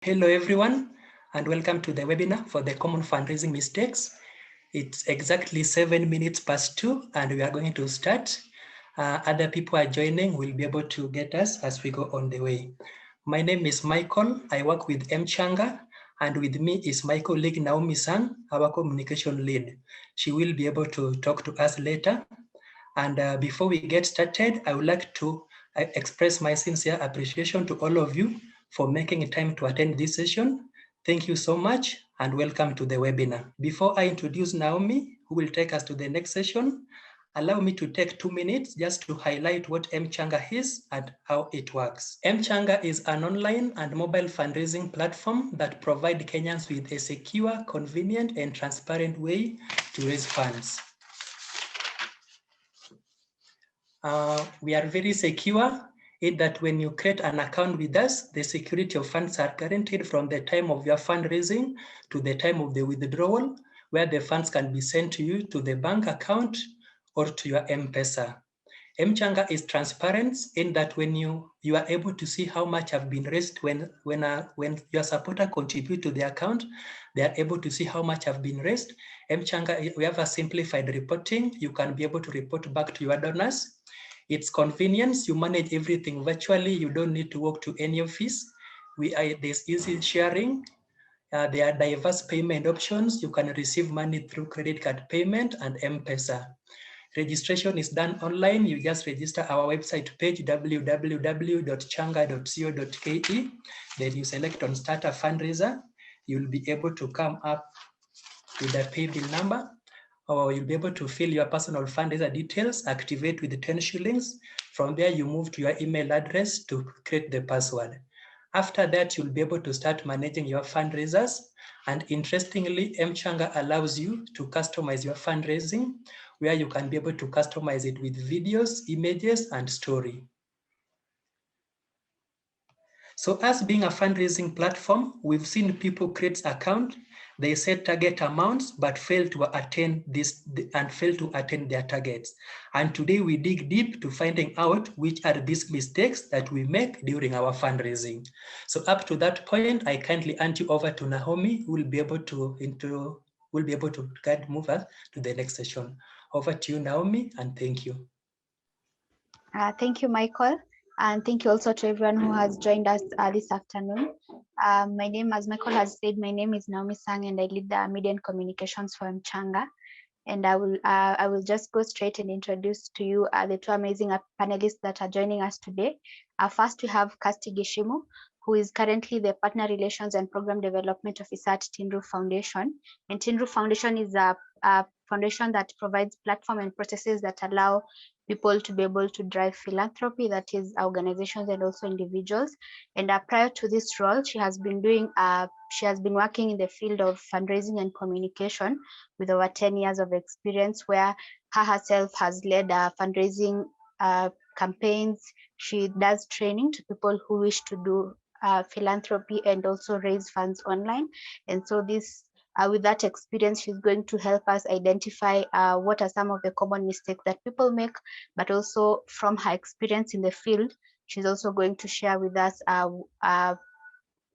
Hello everyone, and welcome to the webinar for the common fundraising mistakes. It's exactly 7 minutes past 2 and we are going to start. Other people are joining, will be able to get us as we go on the way. My name is Michael, I work with M-Changa, and with me is my colleague Naomi Sang, our communication lead. She will be able to talk to us later. And before we get started, I would like to express my sincere appreciation to all of you for making time to attend this session. Thank you so much and welcome to the webinar. Before I introduce Naomi, who will take us to the next session, allow me to take 2 minutes just to highlight what M-Changa is and how it works. M-Changa is an online and mobile fundraising platform that provides Kenyans with a secure, convenient, and transparent way to raise funds. We are very secure in that when you create an account with us, the security of funds are guaranteed from the time of your fundraising to the time of the withdrawal, where the funds can be sent to you to the bank account or to your M-Pesa. M-Changa is transparent in that when you are able to see how much have been raised when your supporter contribute to the account, they are able to see how much have been raised. M-Changa, we have a simplified reporting. You can be able to report back to your donors. It's convenience. You manage everything virtually. You don't need to walk to any office. There's easy sharing. There are diverse payment options. You can receive money through credit card payment and M-Pesa. Registration is done online. You just register our website page, www.changa.co.ke. Then you select on Start a Fundraiser. You'll be able to come up with a pay bill number, or you'll be able to fill your personal fundraiser details, activate with 10 shillings. From there, you move to your email address to create the password. After that, you'll be able to start managing your fundraisers. And interestingly, M-Changa allows you to customize your fundraising, where you can be able to customize it with videos, images, and story. So us being a fundraising platform, we've seen people create account, they set target amounts, but fail to attain their targets. And today we dig deep to finding out which are these mistakes that we make during our fundraising. So up to that point, I kindly hand you over to Naomi, who will be able to move us to the next session. Over to you, Naomi, and thank you. Thank you, Michael. And thank you also to everyone who has joined us this afternoon. My name, as Michael has said, my name is Naomi Sang, and I lead the media and communications for Emchanga. And I will just go straight and introduce to you the two amazing panelists that are joining us today. First, we have Kirsty Gichimu, who is currently the Partner Relations and Program Development Officer at Tinru Foundation. And Tinru Foundation is a foundation that provides platform and processes that allow people to be able to drive philanthropy, that is organizations and also individuals. And prior to this role, she has been working in the field of fundraising and communication with over 10 years of experience, where her herself has led fundraising campaigns. She does training to people who wish to do philanthropy and also raise funds online. And so with that experience, she's going to help us identify what are some of the common mistakes that people make, but also from her experience in the field, she's also going to share with us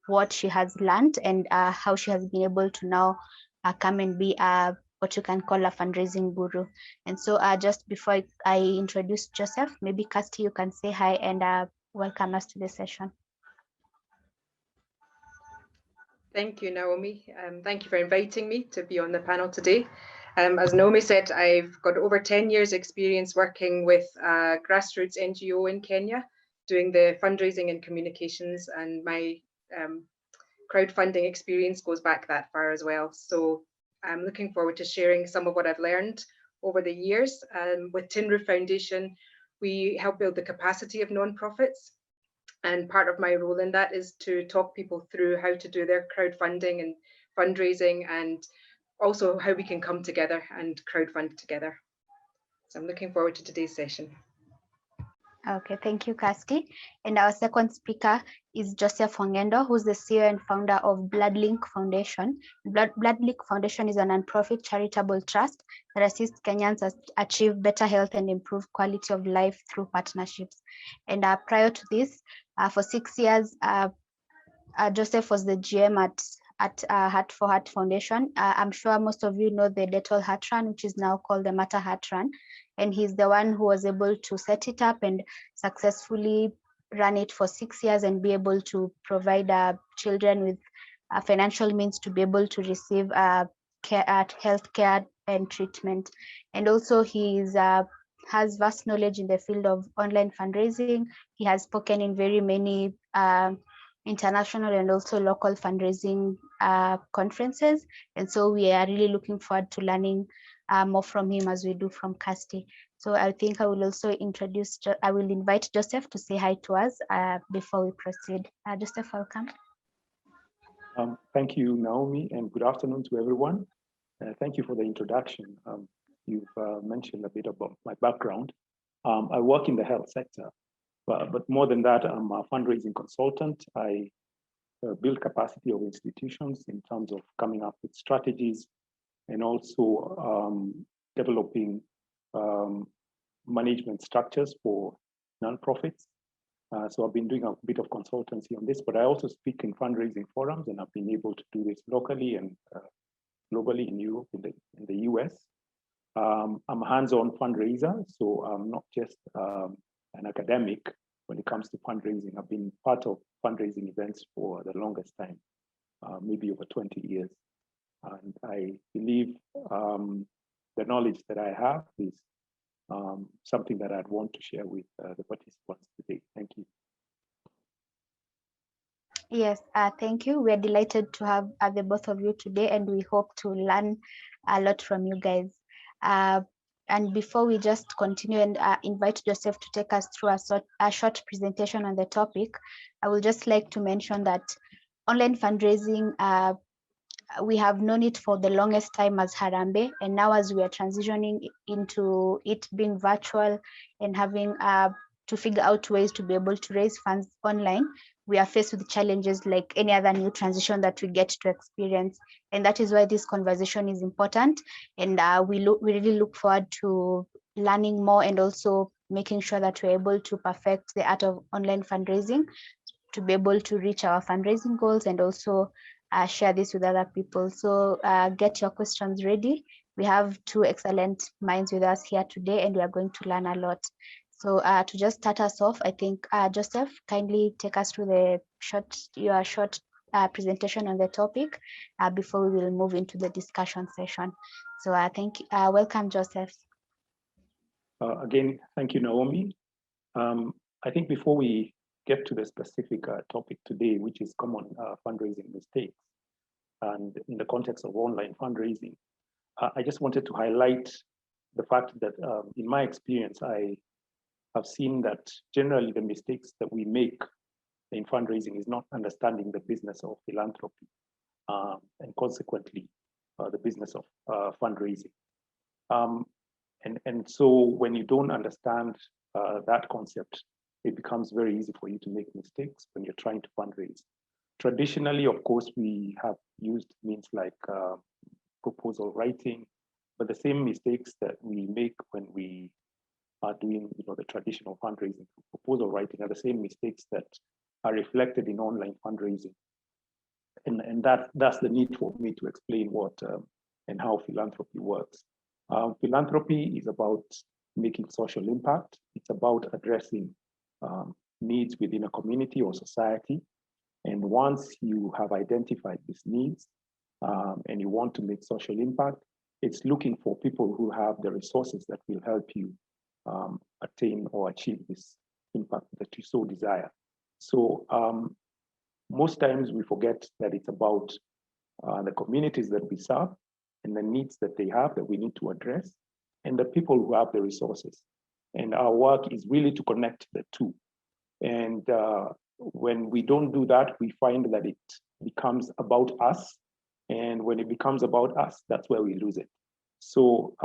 what she has learned and how she has been able to now come and be what you can call a fundraising guru. And so just before I introduce Joseph, maybe Kirsty, you can say hi and welcome us to the session. Thank you, Naomi. Thank you for inviting me to be on the panel today. As Naomi said, I've got over 10 years experience working with a grassroots NGO in Kenya, doing the fundraising and communications, and my crowdfunding experience goes back that far as well. So I'm looking forward to sharing some of what I've learned over the years. With Tinru Foundation, we help build the capacity of nonprofits. And part of my role in that is to talk people through how to do their crowdfunding and fundraising, and also how we can come together and crowdfund together. So I'm looking forward to today's session. Okay, thank you, Kirsty. And our second speaker is Joseph Wang'endo, who's the CEO and founder of Bloodlink Foundation. Bloodlink Foundation is a nonprofit charitable trust that assists Kenyans achieve better health and improve quality of life through partnerships. And prior to this, for 6 years, Joseph was the GM at Heart for Heart Foundation. I'm sure most of you know the Dettol Heart Run, which is now called the Matter Heart Run. And he's the one who was able to set it up and successfully run it for 6 years and be able to provide children with financial means to be able to receive health care and treatment. And also he has vast knowledge in the field of online fundraising. He has spoken in very many international and also local fundraising conferences. And so we are really looking forward to learning more from him as we do from Kirsty. So I think I will also I will invite Joseph to say hi to us before we proceed. Joseph, welcome. Thank you, Naomi, and good afternoon to everyone. Thank you for the introduction. You've mentioned a bit about my background. I work in the health sector, but more than that, I'm a fundraising consultant. I build capacity of institutions in terms of coming up with strategies and also developing management structures for nonprofits. So I've been doing a bit of consultancy on this, but I also speak in fundraising forums, and I've been able to do this locally and globally in Europe, in the US. I'm a hands-on fundraiser, so I'm not just an academic when it comes to fundraising. I've been part of fundraising events for the longest time, maybe over 20 years. And I believe the knowledge that I have is something that I'd want to share with the participants today. Thank you. Yes, thank you. We're delighted to have the both of you today, and we hope to learn a lot from you guys. And before we just continue and invite Joseph to take us through a short presentation on the topic, I would just like to mention that online fundraising, we have known it for the longest time as Harambee, and now as we are transitioning into it being virtual and having to figure out ways to be able to raise funds online, we are faced with challenges like any other new transition that we get to experience. And that is why this conversation is important. And we really look forward to learning more and also making sure that we're able to perfect the art of online fundraising to be able to reach our fundraising goals and also share this with other people. So get your questions ready. We have two excellent minds with us here today, and we are going to learn a lot. So to just start us off, I think, Joseph, kindly take us through your short presentation on the topic before we will move into the discussion session. So welcome, Joseph. Again, thank you, Naomi. I think before we get to the specific topic today, which is common fundraising mistakes, and in the context of online fundraising, I just wanted to highlight the fact that in my experience, I have seen that generally the mistakes that we make in fundraising is not understanding the business of philanthropy and consequently the business of fundraising. And so when you don't understand that concept, it becomes very easy for you to make mistakes when you're trying to fundraise. Traditionally, of course, we have used means like proposal writing, but the same mistakes that we make when we are doing the traditional fundraising, proposal writing, are the same mistakes that are reflected in online fundraising. And that's the need for me to explain what and how philanthropy works. Philanthropy is about making social impact. It's about addressing needs within a community or society. And once you have identified these needs and you want to make social impact, it's looking for people who have the resources that will help you attain or achieve this impact that you so desire. So most times we forget that it's about the communities that we serve and the needs that they have that we need to address, and the people who have the resources. And our work is really to connect the two. And when we don't do that, we find that it becomes about us. And when it becomes about us, that's where we lose it. So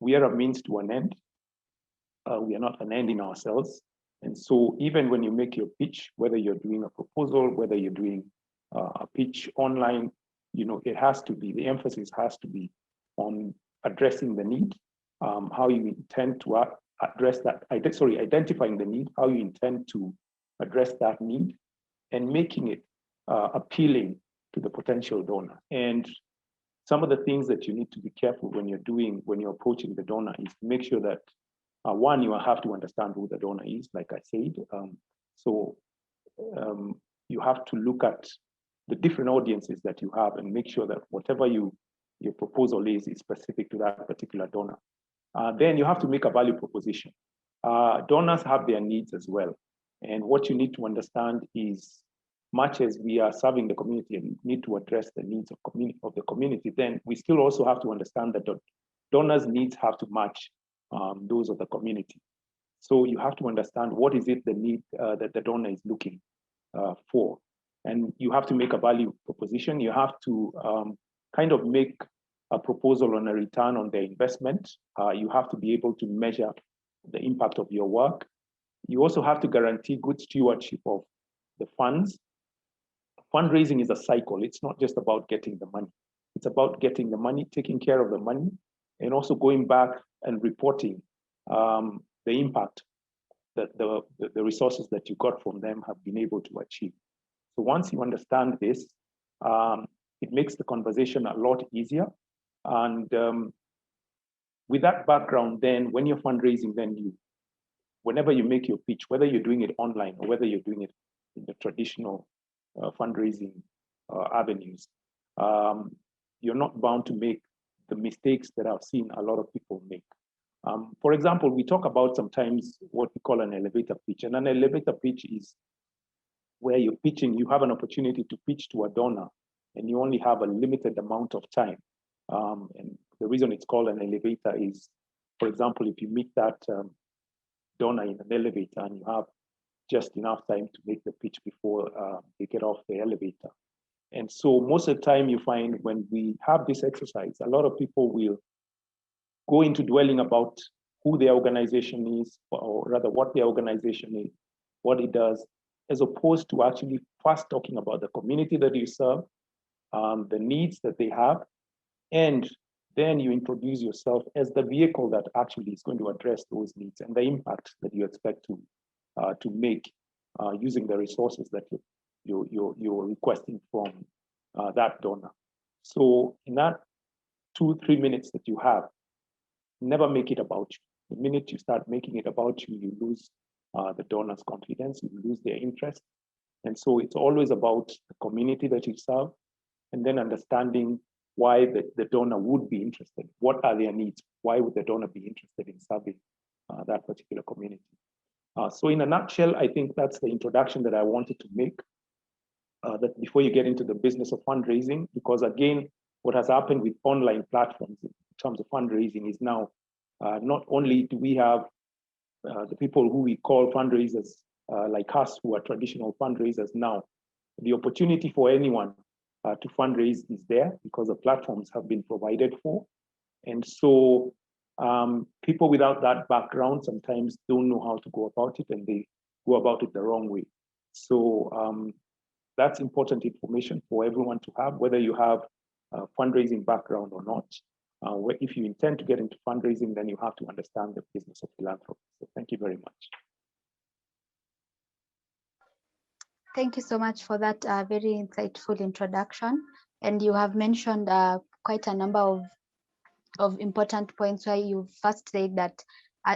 we are a means to an end. We are not an end in ourselves. And so even when you make your pitch, whether you're doing a proposal, whether you're doing a pitch online, it has to be, the emphasis has to be on addressing the need, how you intend to address that, identifying the need, how you intend to address that need, and making it appealing to the potential donor. And some of the things that you need to be careful when you're approaching the donor is to make sure that one, you have to understand who the donor is, like I said. You have to look at the different audiences that you have and make sure that whatever your proposal is specific to that particular donor. Then you have to make a value proposition. Donors have their needs as well. And what you need to understand is, much as we are serving the community and need to address the needs of the community, then we still also have to understand that the donors' needs have to match those of the community. So you have to understand what is it the need that the donor is looking for. And you have to make a value proposition. You have to kind of make a proposal on a return on their investment. You have to be able to measure the impact of your work. You also have to guarantee good stewardship of the funds. Fundraising is a cycle. It's not just about getting the money. It's about getting the money, taking care of the money, and also going back and reporting the impact that the resources that you got from them have been able to achieve. So once you understand this, it makes the conversation a lot easier. And with that background, then when you're fundraising, then whenever you make your pitch, whether you're doing it online or whether you're doing it in the traditional fundraising avenues, you're not bound to make the mistakes that I've seen a lot of people make. For example, we talk about sometimes what we call an elevator pitch. And an elevator pitch is where you're pitching, you have an opportunity to pitch to a donor, and you only have a limited amount of time. And the reason it's called an elevator is, for example, if you meet that donor in an elevator and you have just enough time to make the pitch before they get off the elevator. And so most of the time you find when we have this exercise, a lot of people will go into dwelling about who their organization is, or rather what their organization is, what it does, as opposed to actually first talking about the community that you serve, the needs that they have, and then you introduce yourself as the vehicle that actually is going to address those needs and the impact that you expect to make using the resources that you're requesting from that donor. So in that 2-3 minutes that you have, never make it about you. The minute you start making it about you, you lose the donor's confidence, you lose their interest. And so it's always about the community that you serve, and then understanding why the donor would be interested. What are their needs? Why would the donor be interested in serving that particular community? So in a nutshell, I think that's the introduction that I wanted to make, that before you get into the business of fundraising, because again, what has happened with online platforms in terms of fundraising is now, not only do we have the people who we call fundraisers like us, who are traditional fundraisers now, the opportunity for anyone to fundraise is there because the platforms have been provided for. And so people without that background sometimes don't know how to go about it, and they go about it the wrong way. So that's important information for everyone to have, whether you have a fundraising background or not. If you intend to get into fundraising, then you have to understand the business of philanthropy. So thank you very much. Thank you so much for that very insightful introduction. And you have mentioned quite a number of important points where you first said that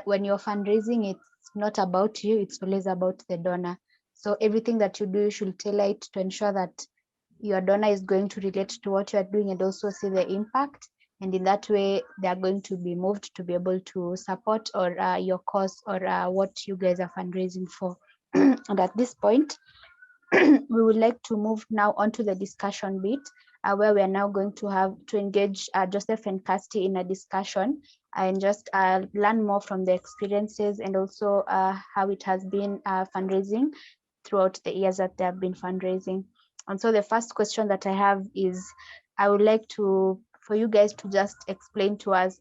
when you're fundraising, it's not about you, it's always about the donor. So everything that you do, you should tailor it to ensure that your donor is going to relate to what you are doing and also see the impact. And in that way, they are going to be moved to be able to support or your cause or what you guys are fundraising for. And at this point, we would like to move now on to the discussion bit, where we are now going to engage Joseph and Kirsty in a discussion and just learn more from the experiences and also how it has been fundraising throughout the years that they have been fundraising. And so the first question that I have is, I would like for you guys to just explain to us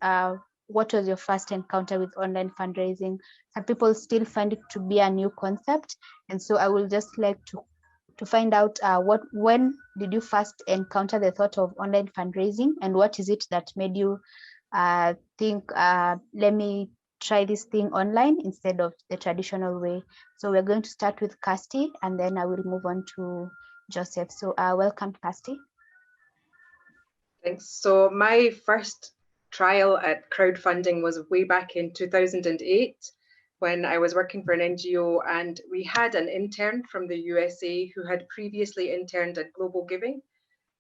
what was your first encounter with online fundraising. Some people still find it to be a new concept, and so I would just like to find out when did you first encounter the thought of online fundraising, and what is it that made you think, let me try this thing online instead of the traditional way. So we're going to start with Kirsty, and then I will move on to Joseph. So welcome, Kirsty. Thanks. So my first trial at crowdfunding was way back in 2008 when I was working for an NGO, and we had an intern from the USA who had previously interned at Global Giving.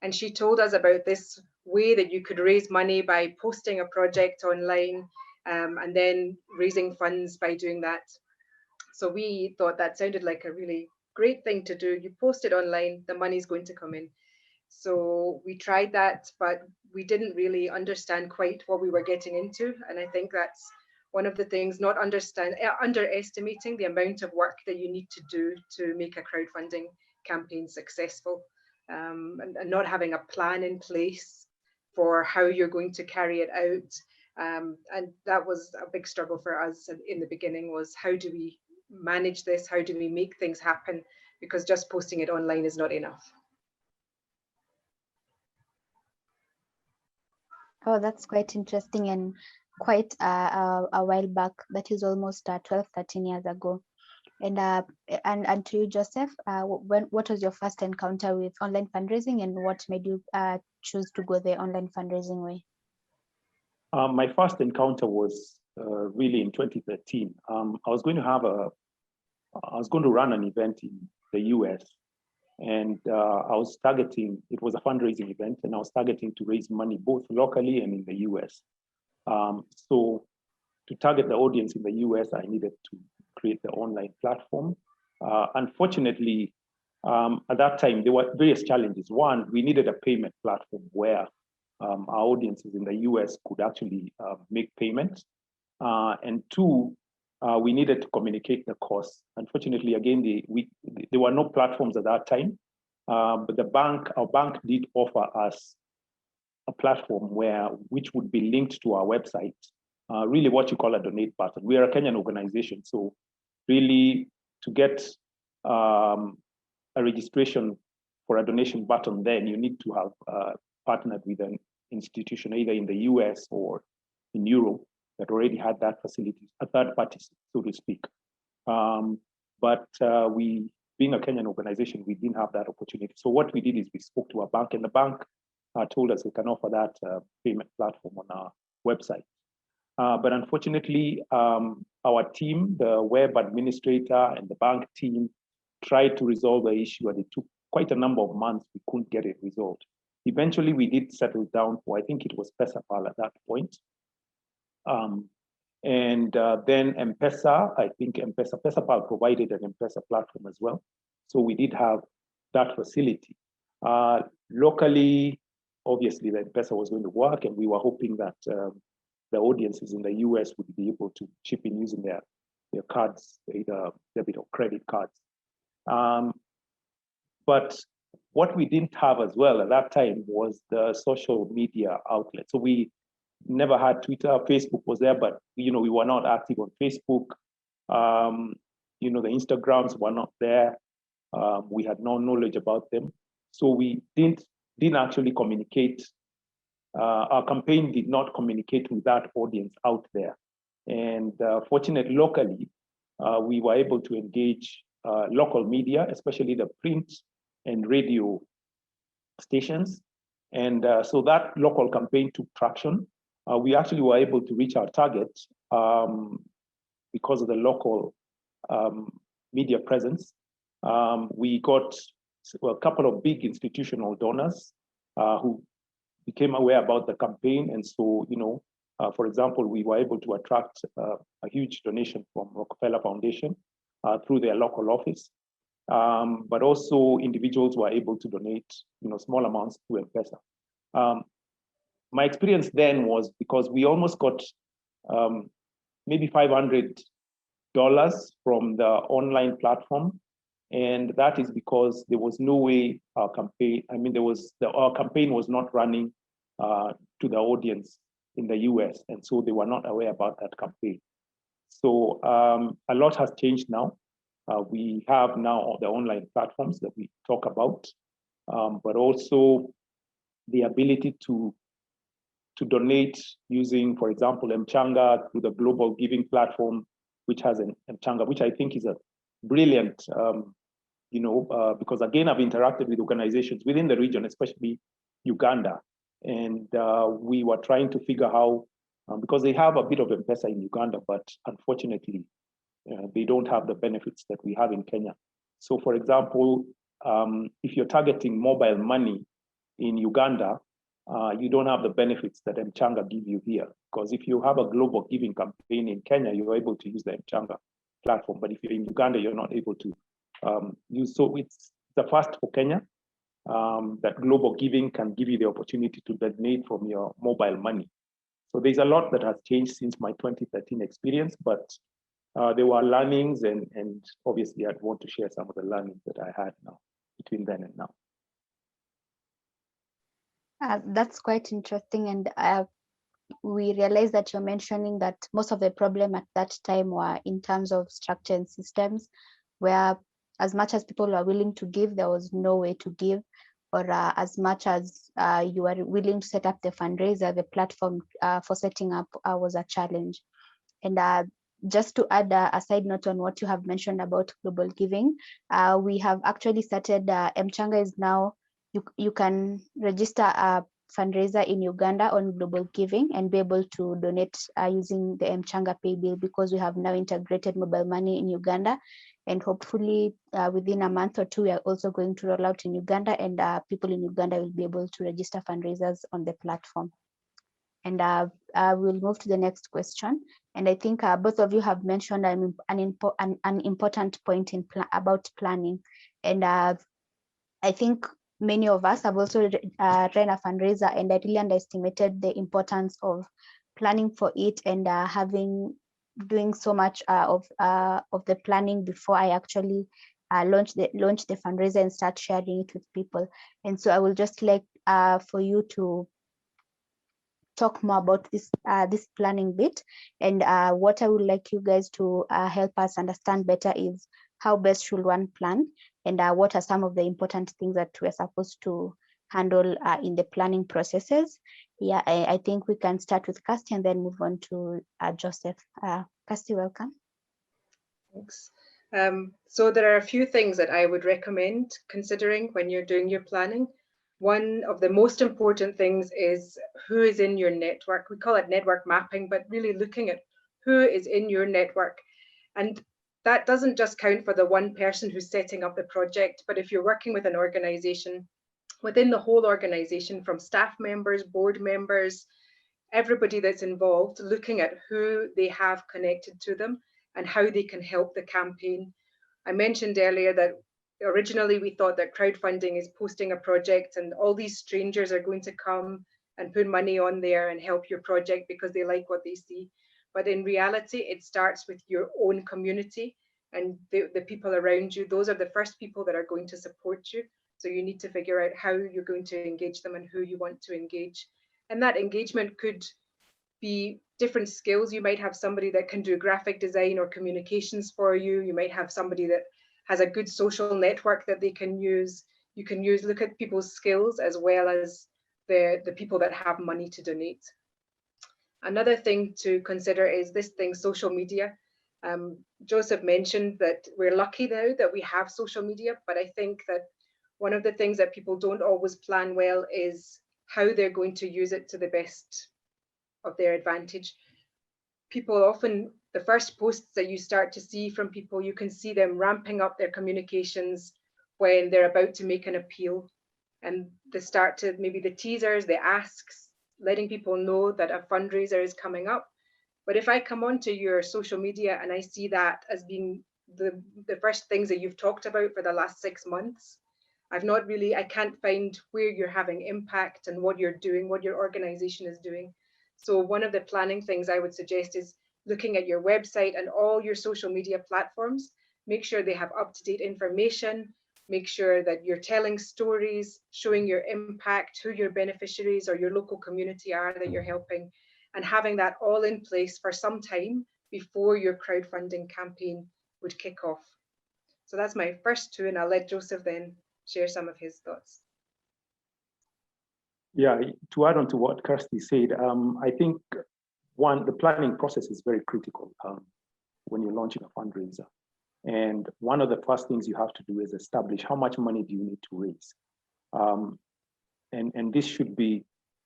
And she told us about this way that you could raise money by posting a project online and then raising funds by doing that. So we thought that sounded like a really great thing to do. You post it online, the money's going to come in. So we tried that, but we didn't really understand quite what we were getting into. And I think that's one of the things, not underestimating the amount of work that you need to do to make a crowdfunding campaign successful, and not having a plan in place for how you're going to carry it out. And that was a big struggle for us in the beginning, was how do we manage this? How do we make things happen? Because just posting it online is not enough. Oh, that's quite interesting, and quite a while back. That is almost 12, 13 years ago. And to you, Joseph, what was your first encounter with online fundraising, and what made you choose to go the online fundraising way? My first encounter was really in 2013. I was going to run an event in the US, and I was targeting, it was a fundraising event, and I was targeting to raise money both locally and in the US. So to target the audience in the US, I needed to create the online platform. Unfortunately, at that time, there were various challenges. One, we needed a payment platform where our audiences in the US could actually make payments. And two, we needed to communicate the costs. Unfortunately, again, there were no platforms at that time, but our bank did offer us a platform which would be linked to our website, really what you call a donate button. We are a Kenyan organization, so really to get a registration for a donation button, then you need to have partnered with an institution either in the US or in Europe that already had that facility, a third party, so to speak. But we, being a Kenyan organization, we didn't have that opportunity. So what we did is we spoke to a bank, and the bank told us we can offer that payment platform on our website. But unfortunately, our team, the web administrator and the bank team, tried to resolve the issue, and it took quite a number of months. We couldn't get it resolved. Eventually, we did settle down for, I think it was PesaPal at that point. And then M-Pesa, I think PesaPal provided an M-Pesa platform as well. So we did have that facility. Locally, obviously, the M-Pesa was going to work, and we were hoping that the audiences in the US would be able to chip in using their cards, either debit or credit cards. But what we didn't have as well at that time was the social media outlet. So we never had Twitter. Facebook was there, but we were not active on Facebook. The Instagrams were not there. We had no knowledge about them, so we didn't actually communicate. Our campaign did not communicate with that audience out there. And fortunately, locally, we were able to engage local media, especially the print and radio stations. And so that local campaign took traction. We actually were able to reach our target because of the local media presence. We got a couple of big institutional donors who became aware about the campaign. And so, for example, we were able to attract a huge donation from Rockefeller Foundation through their local office. But also individuals were able to donate, small amounts to M-Pesa. My experience then was, because we almost got maybe $500 from the online platform. And that is because there was no way our campaign, our campaign was not running to the audience in the US. And so they were not aware about that campaign. So a lot has changed now. We have now the online platforms that we talk about, but also the ability to to donate using, for example, M-Changa through the global giving platform, which has an M-Changa, which I think is a brilliant, because again, I've interacted with organizations within the region, especially Uganda. And we were trying to figure how, because they have a bit of M-Pesa in Uganda, but unfortunately, they don't have the benefits that we have in Kenya. So for example, if you're targeting mobile money in Uganda, you don't have the benefits that M-Changa give you here. Because if you have a global giving campaign in Kenya, you're able to use the M-Changa platform. But if you're in Uganda, you're not able to use. So it's the first for Kenya that global giving can give you the opportunity to donate from your mobile money. So there's a lot that has changed since my 2013 experience, but there were learnings, and obviously I'd want to share some of the learnings that I had now between then and now. That's quite interesting, and we realize that you're mentioning that most of the problem at that time were in terms of structure and systems, where as much as people were willing to give, there was no way to give, or as much as you were willing to set up the fundraiser, the platform for setting up was a challenge. And just to add a side note on what you have mentioned about global giving, we have actually started, M-Changa is now, you can register a fundraiser in Uganda on global giving and be able to donate using the M-Changa pay bill, because we have now integrated mobile money in Uganda. And hopefully within a month or two, we are also going to roll out in Uganda, and people in Uganda will be able to register fundraisers on the platform. And we'll move to the next question. And I think both of you have mentioned an important point about planning. And I think many of us have also ran a fundraiser, and I really underestimated the importance of planning for it and doing so much of the planning before I actually launch the fundraiser and start sharing it with people. And so I will just like for you to talk more about this planning bit. And what I would like you guys to help us understand better is how best should one plan, and what are some of the important things that we're supposed to handle in the planning processes. Yeah, I think we can start with Kirsty and then move on to Joseph. Kirsty, welcome. Thanks. So there are a few things that I would recommend considering when you're doing your planning. One of the most important things is who is in your network. We call it network mapping, but really looking at who is in your network. And that doesn't just count for the one person who's setting up the project, but if you're working with an organization, within the whole organization, from staff members, board members, everybody that's involved, looking at who they have connected to them and how they can help the campaign. I mentioned earlier that originally we thought that crowdfunding is posting a project and all these strangers are going to come and put money on there and help your project because they like what they see. But in reality, it starts with your own community and the people around you. Those are the first people that are going to support you. So you need to figure out how you're going to engage them and who you want to engage. And that engagement could be different skills. You might have somebody that can do graphic design or communications for you. You might have somebody that has a good social network that they can use. You can look at people's skills as well as the people that have money to donate. Another thing to consider is this thing, social media. Joseph mentioned that we're lucky now that we have social media, but I think that one of the things that people don't always plan well is how they're going to use it to the best of their advantage. People often, the first posts that you start to see from people, you can see them ramping up their communications when they're about to make an appeal. And they start to, maybe the teasers, the asks, letting people know that a fundraiser is coming up. But if I come onto your social media and I see that as being the first things that you've talked about for the last 6 months, I can't find where you're having impact and what you're doing, what your organization is doing. So one of the planning things I would suggest is looking at your website and all your social media platforms. Make sure they have up-to-date information. Make sure that you're telling stories, showing your impact, who your beneficiaries or your local community are that you're helping, and having that all in place for some time before your crowdfunding campaign would kick off. So that's my first two, and I'll let Joseph then share some of his thoughts. Yeah, to add on to what Kirsty said, I think the planning process is very critical when you're launching a fundraiser. And one of the first things you have to do is establish how much money do you need to raise. And this should be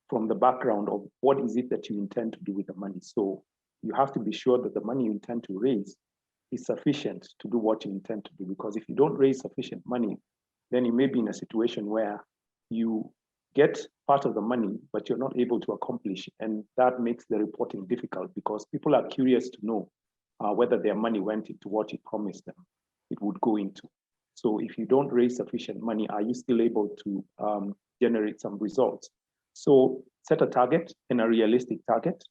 from the background of what is it that you intend to do with the money. So you have to be sure that the money you intend to raise is sufficient to do what you intend to do. Because if you don't raise sufficient money, then you may be in a situation where you get part of the money, but you're not able to accomplish. And that makes the reporting difficult because people are curious to know whether their money went into what you promised them it would go into. So if you don't raise sufficient money, are you still able to generate some results? So set a target and a realistic target.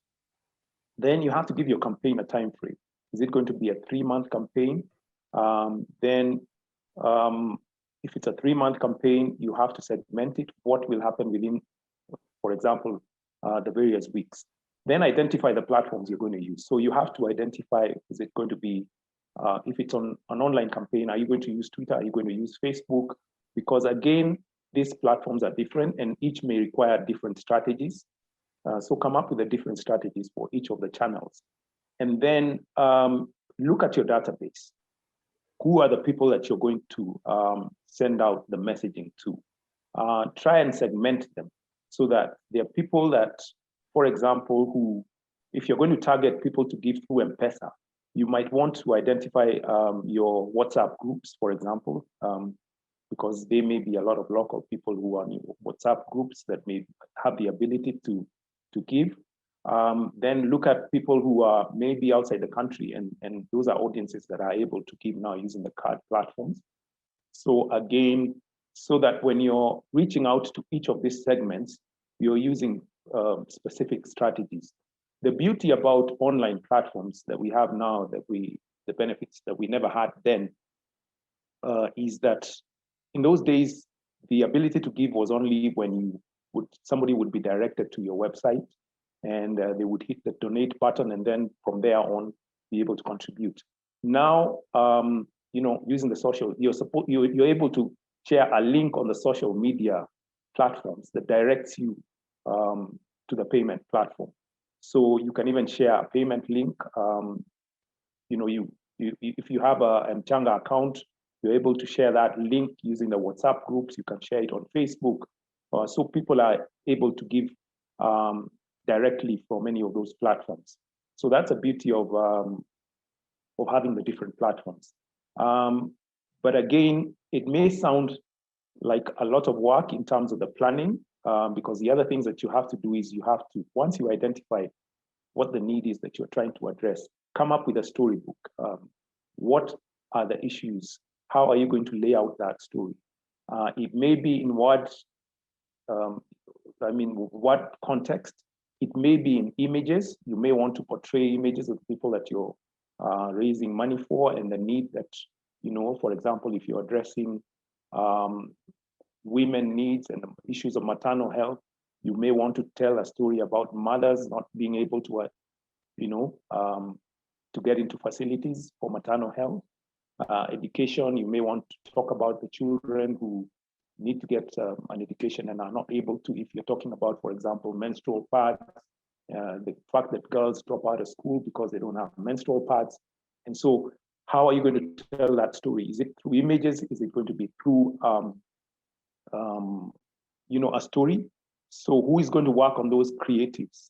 Then you have to give your campaign a time frame. Is it going to be a 3-month campaign? If it's a 3-month campaign, you have to segment it. What will happen within, for example, the various weeks? Then identify the platforms you're going to use. So you have to identify, is it going to be, if it's on an online campaign, are you going to use Twitter? Are you going to use Facebook? Because again, these platforms are different and each may require different strategies. So come up with the different strategies for each of the channels. And then look at your database. Who are the people that you're going to send out the messaging to? Try and segment them so that there are people that, for example, who, if you're going to target people to give through M-Pesa, you might want to identify your WhatsApp groups, for example, because there may be a lot of local people who are in your WhatsApp groups that may have the ability to give. Then look at people who are maybe outside the country, and those are audiences that are able to give now using the card platforms. So again, so that when you're reaching out to each of these segments, you're using specific strategies. The beauty about online platforms that we have now, the benefits that we never had then, is that in those days, the ability to give was only when somebody would be directed to your website and they would hit the donate button and then from there on be able to contribute. Now, using the social, you're able to share a link on the social media platforms that directs you to the payment platform. So you can even share a payment link. If you have a M-Changa account, you're able to share that link using the WhatsApp groups. You can share it on Facebook. So people are able to give directly from any of those platforms. So that's a beauty of having the different platforms. But again, it may sound like a lot of work in terms of the planning, because the other things that you have to do is you have to, once you identify what the need is that you're trying to address, come up with a storybook. What are the issues? How are you going to lay out that story? It may be in what context. It may be in images. You may want to portray images of people that you're raising money for and the need that, for example, if you're addressing women needs and issues of maternal health, you may want to tell a story about mothers not being able to, to get into facilities for maternal health. Education, you may want to talk about the children who need to get an education and are not able to, if you're talking about, for example, menstrual pads, the fact that girls drop out of school because they don't have menstrual pads. And so how are you going to tell that story? Is it through images? Is it going to be through, a story? So who is going to work on those creatives?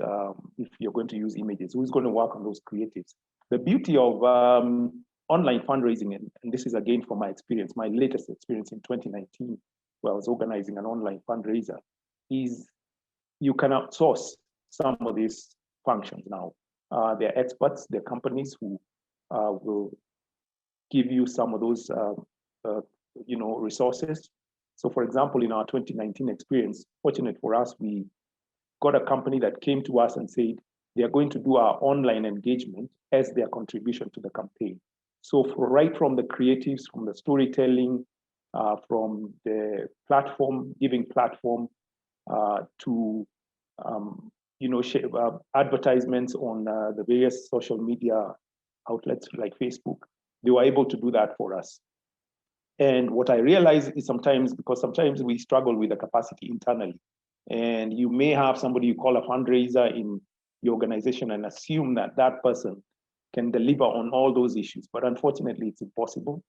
If you're going to use images, who is going to work on those creatives? The beauty of online fundraising, and this is again from my experience, my latest experience in 2019, where I was organizing an online fundraiser, is you can outsource some of these functions now. They're experts, they're companies who will give you some of those resources. So for example, in our 2019 experience, fortunate for us, we got a company that came to us and said, they are going to do our online engagement as their contribution to the campaign. So right from the creatives, from the storytelling, from the platform, giving platform, to advertisements on the various social media outlets like Facebook, they were able to do that for us. And what I realized is sometimes we struggle with the capacity internally. And you may have somebody you call a fundraiser in your organization and assume that that person can deliver on all those issues. But unfortunately, it's impossible.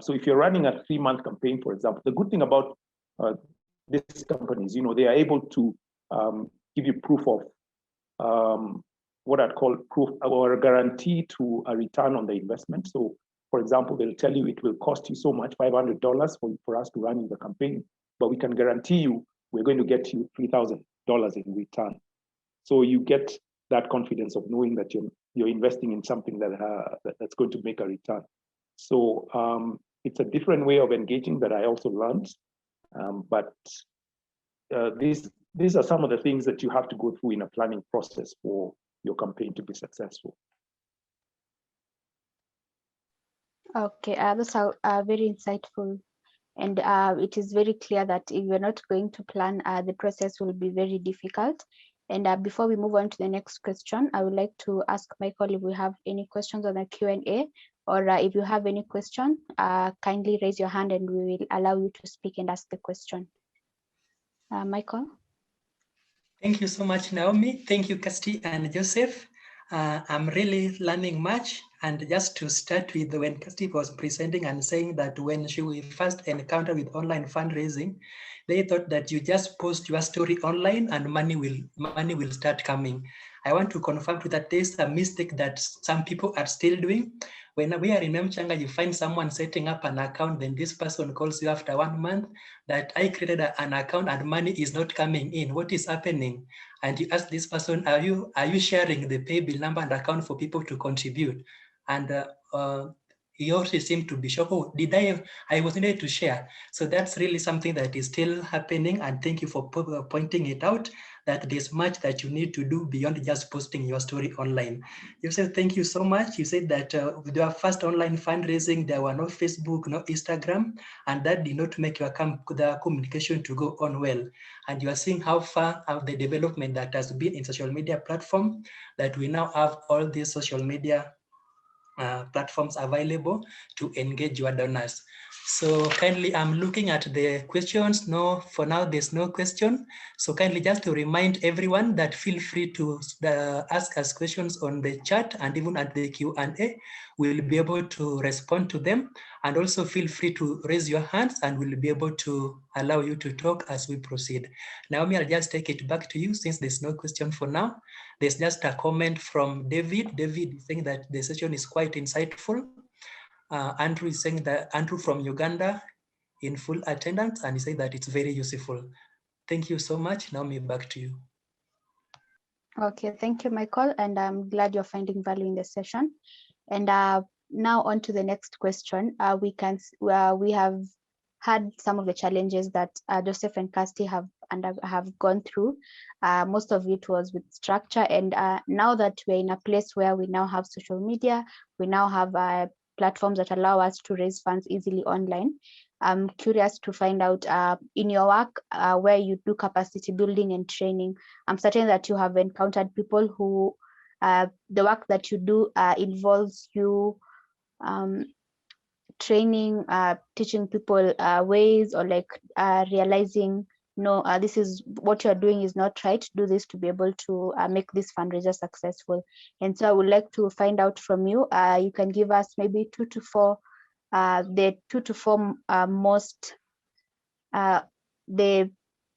So if you're running a 3-month campaign, for example, the good thing about these companies, they are able to give you proof of what I'd call proof or a guarantee to a return on the investment. So for example, they'll tell you it will cost you so much, $500 for us to run the campaign, but we can guarantee you we're going to get you $3,000 in return. So you get that confidence of knowing that you're investing in something that's going to make a return. So it's a different way of engaging that I also learned. But these are some of the things that you have to go through in a planning process for your campaign to be successful. Okay, those are very insightful. And it is very clear that if you're not going to plan, the process will be very difficult. And before we move on to the next question, I would like to ask Michael if we have any questions on the Q&A, or if you have any question, kindly raise your hand and we will allow you to speak and ask the question. Michael? Thank you so much, Naomi. Thank you, Kirsty and Joseph. I'm really learning much. And just to start with, when Kirsty was presenting and saying that when she first encountered with online fundraising, they thought that you just post your story online and money will start coming. I want to confirm that there's a mistake that some people are still doing. When we are in M-Changa, you find someone setting up an account, then this person calls you after 1 month that I created an account and money is not coming in. What is happening? And you ask this person, are you sharing the pay bill number and account for people to contribute? And he also seemed to be shocked. Oh, I wasn't able to share. So that's really something that is still happening. And thank you for pointing it out, that there's much that you need to do beyond just posting your story online. You said, thank you so much. You said that with your first online fundraising, there were no Facebook, no Instagram, and that did not make your the communication to go on well. And you are seeing how far of the development that has been in social media platform, that we now have all these social media platforms available to engage your donors. So kindly, I'm looking at the questions. No, for now, there's no question. So kindly just to remind everyone that feel free to ask us questions on the chat, and even at the Q&A, we'll be able to respond to them. And also feel free to raise your hands and we'll be able to allow you to talk as we proceed. Naomi, I'll just take it back to you since there's no question for now. There's just a comment from David. David is saying that the session is quite insightful. Andrew is saying that Andrew from Uganda in full attendance, and he said that it's very useful. Thank you so much. Naomi, back to you. Okay, thank you, Michael. And I'm glad you're finding value in the session. And now on to the next question. We have had some of the challenges that Joseph and Kirsty have gone through. Most of it was with structure. And now that we're in a place where we now have social media, we now have platforms that allow us to raise funds easily online. I'm curious to find out in your work where you do capacity building and training. I'm certain that you have encountered people who the work that you do involves you training, teaching people ways, or like realizing, no, this is what you're doing is not right. Do this to be able to make this fundraiser successful. And so I would like to find out from you. You can give us maybe 2 to 4, the 2 to 4 most, the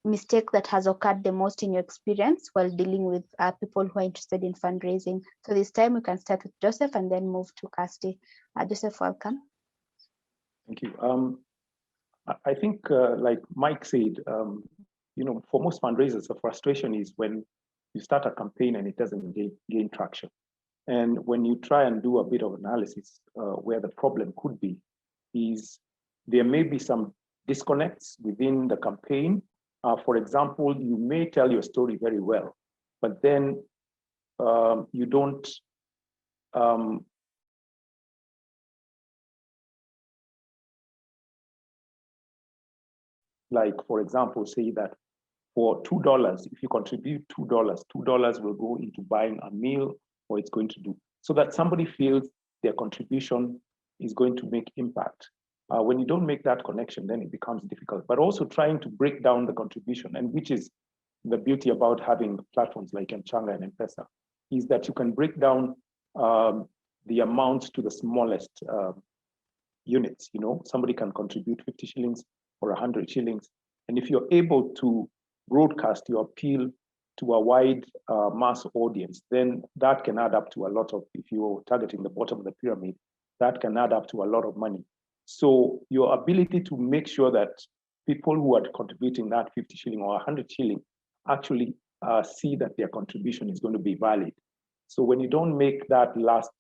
mistake that has occurred the most in your experience while dealing with people who are interested in fundraising. So this time we can start with Joseph and then move to Kirsty. Joseph, welcome. Thank you. I think, like Mike said, for most fundraisers, the frustration is when you start a campaign and it doesn't gain traction. And when you try and do a bit of analysis, where the problem could be, is there may be some disconnects within the campaign. For example, you may tell your story very well, but then you don't like, for example, say that for $2, if you contribute $2 will go into buying a meal, or it's going to do, so that somebody feels their contribution is going to make impact. When you don't make that connection, then it becomes difficult. But also trying to break down the contribution, and which is the beauty about having platforms like M-Changa and M-Pesa is that you can break down the amount to the smallest units. You know, somebody can contribute 50 shillings or 100 shillings. And if you're able to broadcast your appeal to a wide mass audience, then that can add up to a lot of, if you're targeting the bottom of the pyramid, that can add up to a lot of money. So your ability to make sure that people who are contributing that 50 shilling or 100 shilling actually see that their contribution is going to be valid. So when you don't make that last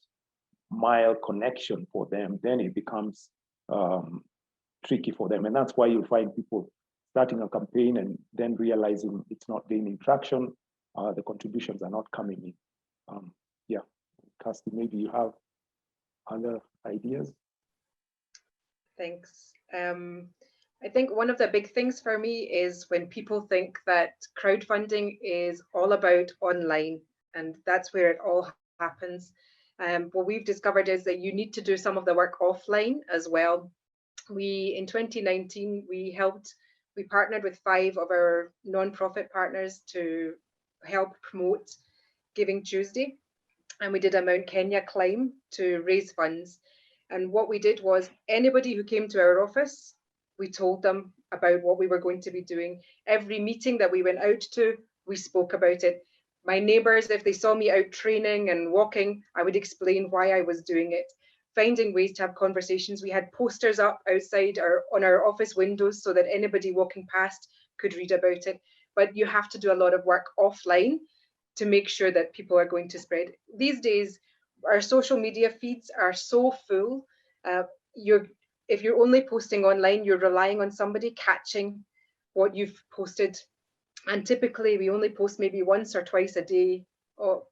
mile connection for them, then it becomes tricky for them. And that's why you'll find people starting a campaign and then realizing it's not gaining traction, the contributions are not coming in. Yeah, Kirsty, maybe you have other ideas? Thanks. I think one of the big things for me is when people think that crowdfunding is all about online, and that's where it all happens. What we've discovered is that you need to do some of the work offline as well. In 2019, we partnered with 5 of our non-profit partners to help promote Giving Tuesday. And we did a Mount Kenya climb to raise funds. And what we did was anybody who came to our office, we told them about what we were going to be doing. Every meeting that we went out to, we spoke about it. My neighbors, if they saw me out training and walking, I would explain why I was doing it. Finding ways to have conversations. We had posters up outside on our office windows so that anybody walking past could read about it. But you have to do a lot of work offline to make sure that people are going to spread. These days, our social media feeds are so full. If you're only posting online, you're relying on somebody catching what you've posted. And typically we only post maybe once or twice a day, or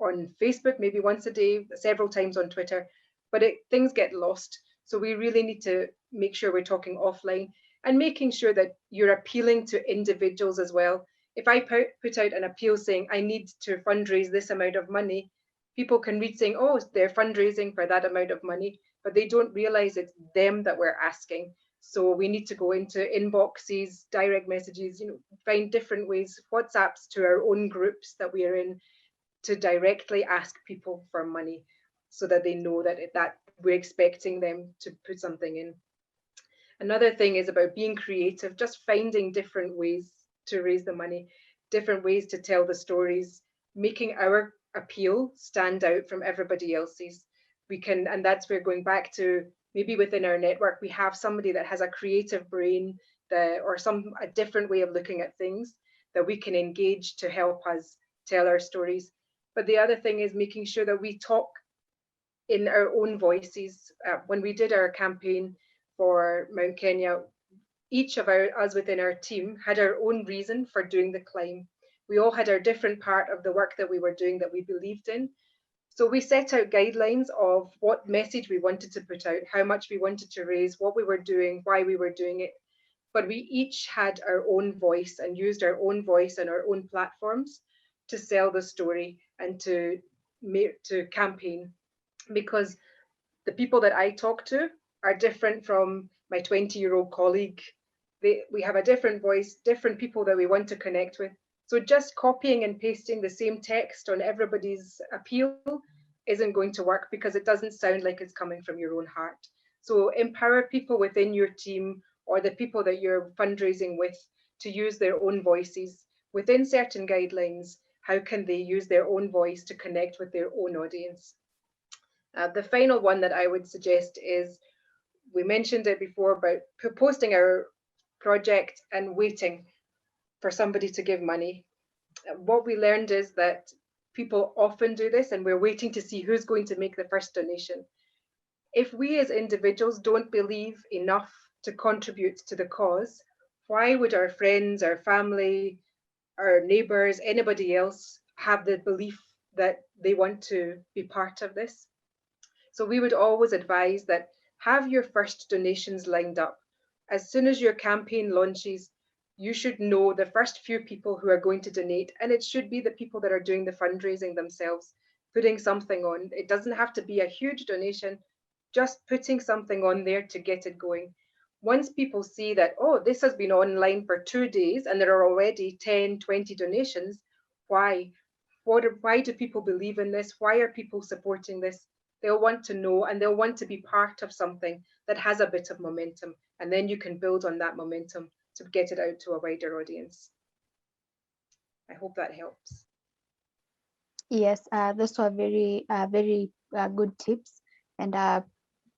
on Facebook, maybe once a day, several times on Twitter, but things get lost. So we really need to make sure we're talking offline and making sure that you're appealing to individuals as well. If I put out an appeal saying I need to fundraise this amount of money, people can read saying, oh, they're fundraising for that amount of money, but they don't realize it's them that we're asking. So we need to go into inboxes, direct messages, find different ways, WhatsApps to our own groups that we are in, to directly ask people for money so that they know that we're expecting them to put something in. Another thing is about being creative, just finding different ways to raise the money, different ways to tell the stories, making our appeal stand out from everybody else's. And that's where, going back to maybe within our network, we have somebody that has a creative brain or a different way of looking at things that we can engage to help us tell our stories. But the other thing is making sure that we talk in our own voices. When we did our campaign for Mount Kenya, each of us within our team had our own reason for doing the climb. We all had our different part of the work that we were doing that we believed in. So we set out guidelines of what message we wanted to put out, how much we wanted to raise, what we were doing, why we were doing it. But we each had our own voice and used our own voice and our own platforms to sell the story and to campaign. Because the people that I talk to are different from my 20-year-old colleague. We have a different voice, different people that we want to connect with. So just copying and pasting the same text on everybody's appeal isn't going to work, because it doesn't sound like it's coming from your own heart. So empower people within your team or the people that you're fundraising with to use their own voices within certain guidelines. How can they use their own voice to connect with their own audience? The final one that I would suggest is, we mentioned it before about posting our project and waiting for somebody to give money. What we learned is that people often do this, and we're waiting to see who's going to make the first donation. If we as individuals don't believe enough to contribute to the cause, why would our friends, our family, our neighbors, anybody else have the belief that they want to be part of this? So we would always advise that have your first donations lined up. As soon as your campaign launches, you should know the first few people who are going to donate, and it should be the people that are doing the fundraising themselves, putting something on. It doesn't have to be a huge donation, just putting something on there to get it going. once people see that, oh, this has been online for 2 days and there are already 10, 20 donations, why? Why do people believe in this? Why are people supporting this? They'll want to know, and they'll want to be part of something that has a bit of momentum. And then you can build on that momentum to get it out to a wider audience. I hope that helps. Yes, those were very good tips. And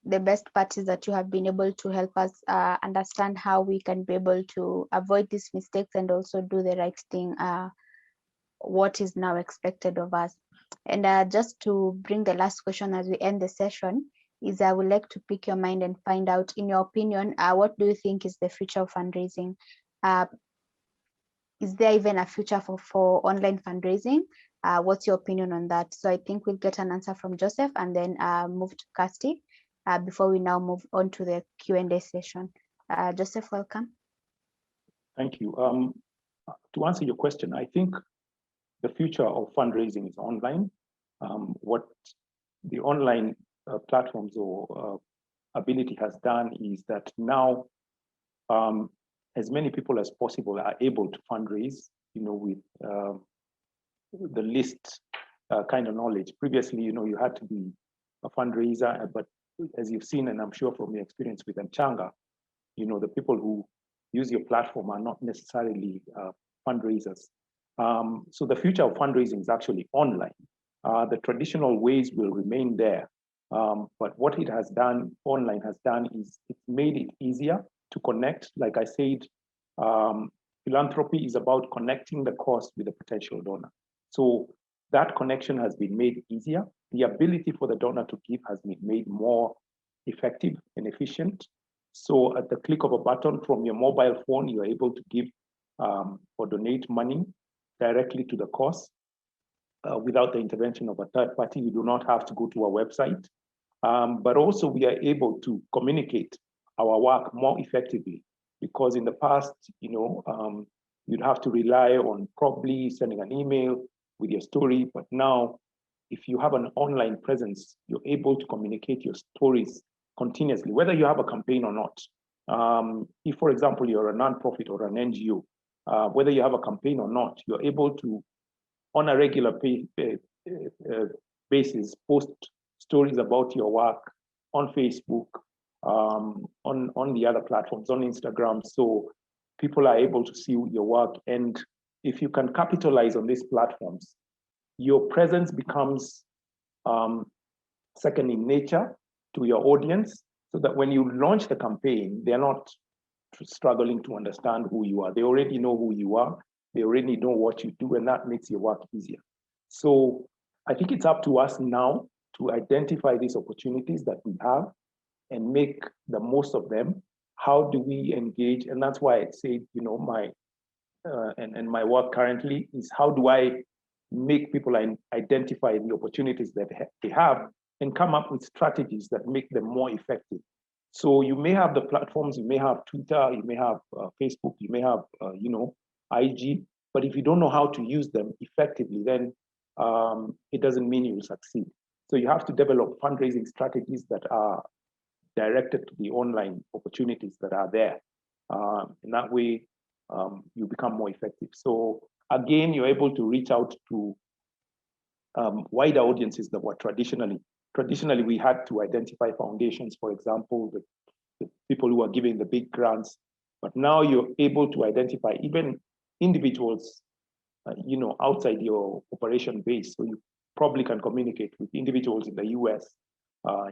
the best part is that you have been able to help us understand how we can be able to avoid these mistakes and also do the right thing, what is now expected of us. And just to bring the last question as we end the session, is I would like to pick your mind and find out, in your opinion, what do you think is the future of fundraising? Is there even a future for online fundraising? What's your opinion on that? So I think we'll get an answer from Joseph and then move to Kirsty before we now move on to the Q&A session. Joseph, welcome. Thank you. To answer your question, I think the future of fundraising is online. What the online platforms or ability has done is that now as many people as possible are able to fundraise, with the list kind of knowledge. Previously, you had to be a fundraiser, but as you've seen, and I'm sure from your experience with M-Changa, the people who use your platform are not necessarily fundraisers. So the future of fundraising is actually online. The traditional ways will remain there. But what it has done, online has done, is it's made it easier to connect. Like I said, philanthropy is about connecting the cause with a potential donor. So that connection has been made easier. The ability for the donor to give has been made more effective and efficient. So at the click of a button from your mobile phone, you're able to give or donate money directly to the cause without the intervention of a third party. You do not have to go to a website. But also we are able to communicate our work more effectively, because in the past, you'd have to rely on probably sending an email with your story. But now, if you have an online presence, you're able to communicate your stories continuously, whether you have a campaign or not. If, for example, you're a nonprofit or an NGO, whether you have a campaign or not, you're able to, on a regular basis, post stories about your work on Facebook, on the other platforms, on Instagram. So people are able to see your work. And if you can capitalize on these platforms, your presence becomes second in nature to your audience, so that when you launch the campaign, they're not struggling to understand who you are. They already know who you are. They already know what you do, and that makes your work easier. So I think it's up to us now to identify these opportunities that we have and make the most of them. How do we engage? And that's why I say, my my work currently is, how do I make people identify the opportunities that they have and come up with strategies that make them more effective. So you may have the platforms, you may have Twitter, you may have Facebook, you may have, IG, but if you don't know how to use them effectively, then it doesn't mean you'll succeed. So you have to develop fundraising strategies that are directed to the online opportunities that are there. In that way, you become more effective. So again, you're able to reach out to wider audiences that were traditionally we had to identify foundations, for example, the people who are giving the big grants, but now you're able to identify even individuals, outside your operation base. So you probably can communicate with individuals in the US,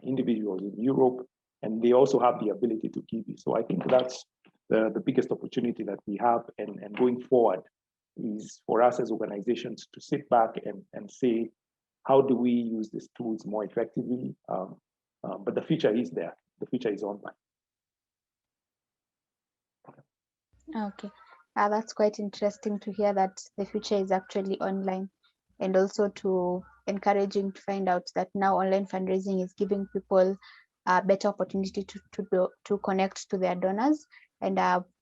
individuals in Europe, and they also have the ability to give you. So I think that's the biggest opportunity that we have, and going forward is for us as organizations to sit back and say, how do we use these tools more effectively? But the future is there. The future is online. Okay, that's quite interesting to hear that the future is actually online, and also to encouraging to find out that now online fundraising is giving people a better opportunity to connect to their donors. And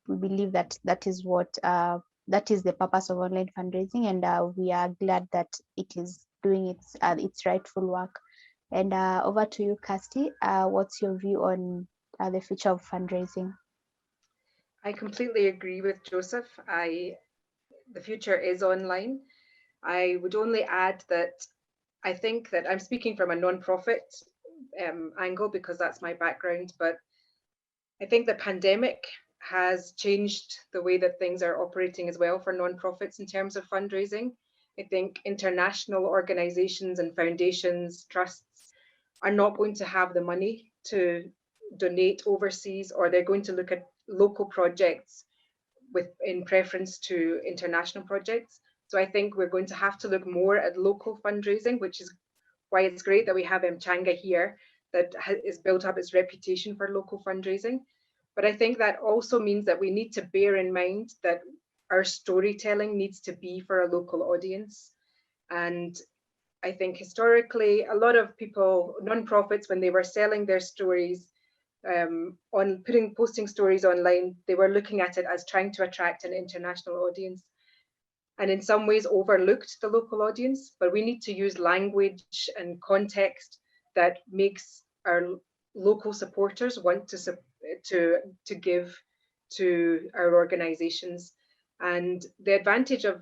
we believe that that is the purpose of online fundraising, and we are glad that it is doing its rightful work. And over to you, Kirsty. What's your view on the future of fundraising? I completely agree with Joseph. The future is online. I would only add that I think that I'm speaking from a non-profit angle because that's my background, but I think the pandemic has changed the way that things are operating as well for non-profits in terms of fundraising. I think international organizations and foundations, trusts are not going to have the money to donate overseas, or they're going to look at local projects in preference to international projects. So I think we're going to have to look more at local fundraising, which is why it's great that we have Emchanga here that is built up its reputation for local fundraising. But I think that also means that we need to bear in mind that our storytelling needs to be for a local audience. And I think historically, a lot of people, nonprofits, when they were selling their stories, posting stories online, they were looking at it as trying to attract an international audience, and in some ways overlooked the local audience. But we need to use language and context that makes our local supporters want to give to our organizations. And the advantage of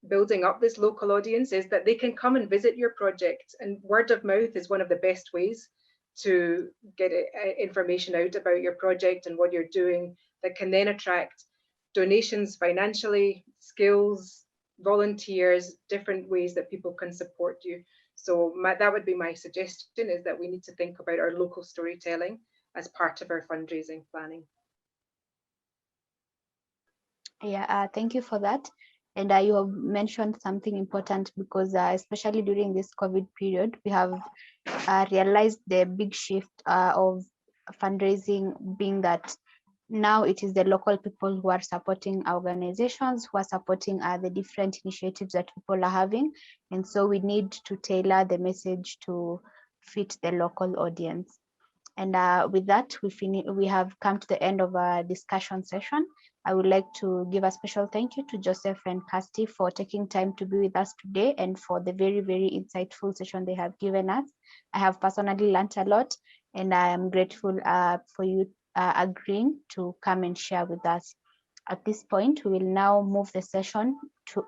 building up this local audience is that they can come and visit your project, and word of mouth is one of the best ways to get information out about your project and what you're doing, that can then attract donations financially, skills, volunteers, different ways that people can support you. So that would be my suggestion, is that we need to think about our local storytelling as part of our fundraising planning. Yeah, thank you for that. And you have mentioned something important, because especially during this COVID period, we have realized the big shift of fundraising, being that now it is the local people who are supporting organizations, who are supporting the different initiatives that people are having. And so we need to tailor the message to fit the local audience. And with that, we have come to the end of our discussion session. I would like to give a special thank you to Joseph and Kirsty for taking time to be with us today, and for the very, very insightful session they have given us. I have personally learned a lot, and I am grateful for you agreeing to come and share with us. At this point, we will now move the session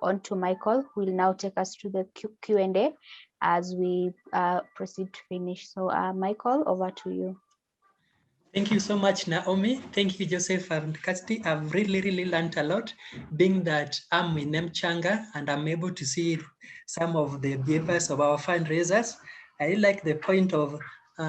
on to Michael, who will now take us to the Q&A as we proceed to finish. So Michael, over to you. Thank you so much, Naomi. Thank you, Joseph and Kirsty. I've really learned a lot, being that I'm in M-Changa and I'm able to see some of the behaviors of our fundraisers. I really like the point of